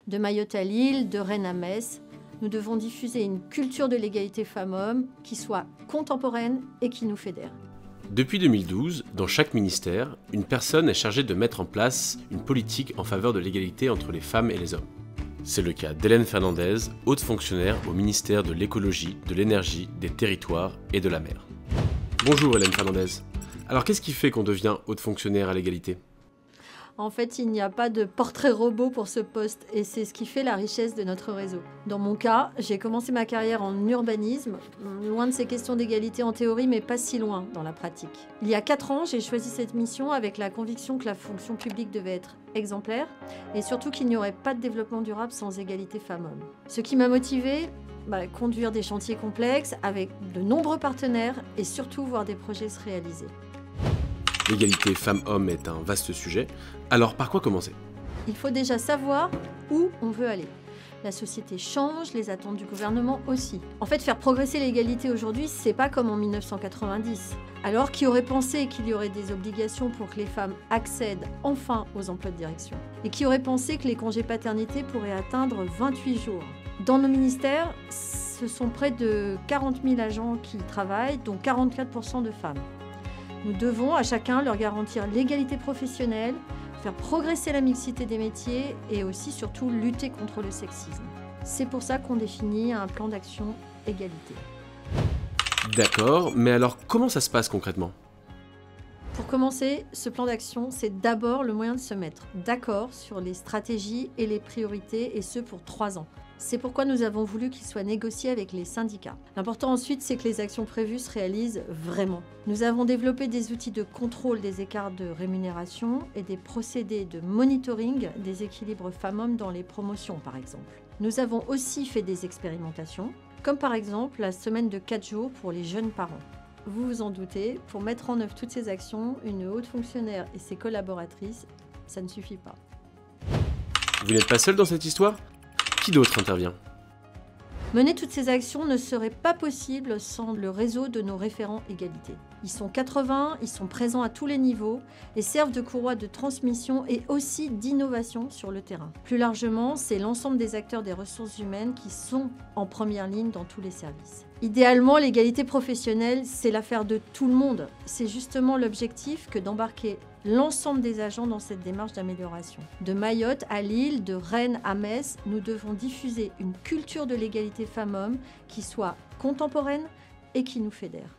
De Mayotte à Lille, de Rennes à Metz, nous devons diffuser une culture de l'égalité femmes-hommes qui soit contemporaine et qui nous fédère. Depuis 2012, dans chaque ministère, une personne est chargée de mettre en place une politique en faveur de l'égalité entre les femmes et les hommes. C'est le cas d'Hélène Fernandez, haute fonctionnaire au ministère de l'écologie, de l'énergie, des territoires et de la mer. Bonjour Hélène Fernandez. Alors qu'est-ce qui fait qu'on devient haute fonctionnaire à l'égalité ? En fait, il n'y a pas de portrait robot pour ce poste et c'est ce qui fait la richesse de notre réseau. Dans mon cas, j'ai commencé ma carrière en urbanisme, loin de ces questions d'égalité en théorie, mais pas si loin dans la pratique. Il y a 4 ans, j'ai choisi cette mission avec la conviction que la fonction publique devait être exemplaire et surtout qu'il n'y aurait pas de développement durable sans égalité femmes-hommes. Ce qui m'a motivée, conduire des chantiers complexes avec de nombreux partenaires et surtout voir des projets se réaliser. L'égalité femmes-hommes est un vaste sujet, alors par quoi commencer ? Il faut déjà savoir où on veut aller. La société change, les attentes du gouvernement aussi. En fait, faire progresser l'égalité aujourd'hui, c'est pas comme en 1990. Alors, qui aurait pensé qu'il y aurait des obligations pour que les femmes accèdent enfin aux emplois de direction ? Et qui aurait pensé que les congés paternité pourraient atteindre 28 jours ? Dans nos ministères, ce sont près de 40 000 agents qui travaillent, dont 44% de femmes. Nous devons à chacun leur garantir l'égalité professionnelle, faire progresser la mixité des métiers et aussi surtout lutter contre le sexisme. C'est pour ça qu'on définit un plan d'action égalité. D'accord, mais alors comment ça se passe concrètement ? Pour commencer, ce plan d'action, c'est d'abord le moyen de se mettre d'accord sur les stratégies et les priorités, et ce pour 3 ans. C'est pourquoi nous avons voulu qu'il soit négocié avec les syndicats. L'important ensuite, c'est que les actions prévues se réalisent vraiment. Nous avons développé des outils de contrôle des écarts de rémunération et des procédés de monitoring des équilibres femmes-hommes dans les promotions, par exemple. Nous avons aussi fait des expérimentations, comme par exemple la semaine de 4 jours pour les jeunes parents. Vous vous en doutez, pour mettre en œuvre toutes ces actions, une haute fonctionnaire et ses collaboratrices, ça ne suffit pas. Vous n'êtes pas seul dans cette histoire ? Qui d'autre intervient ? Mener toutes ces actions ne serait pas possible sans le réseau de nos référents égalité. Ils sont 80, ils sont présents à tous les niveaux et servent de courroie de transmission et aussi d'innovation sur le terrain. Plus largement, c'est l'ensemble des acteurs des ressources humaines qui sont en première ligne dans tous les services. Idéalement, l'égalité professionnelle, c'est l'affaire de tout le monde. C'est justement l'objectif que d'embarquer l'ensemble des agents dans cette démarche d'amélioration. De Mayotte à Lille, de Rennes à Metz, nous devons diffuser une culture de l'égalité femmes-hommes qui soit contemporaine et qui nous fédère.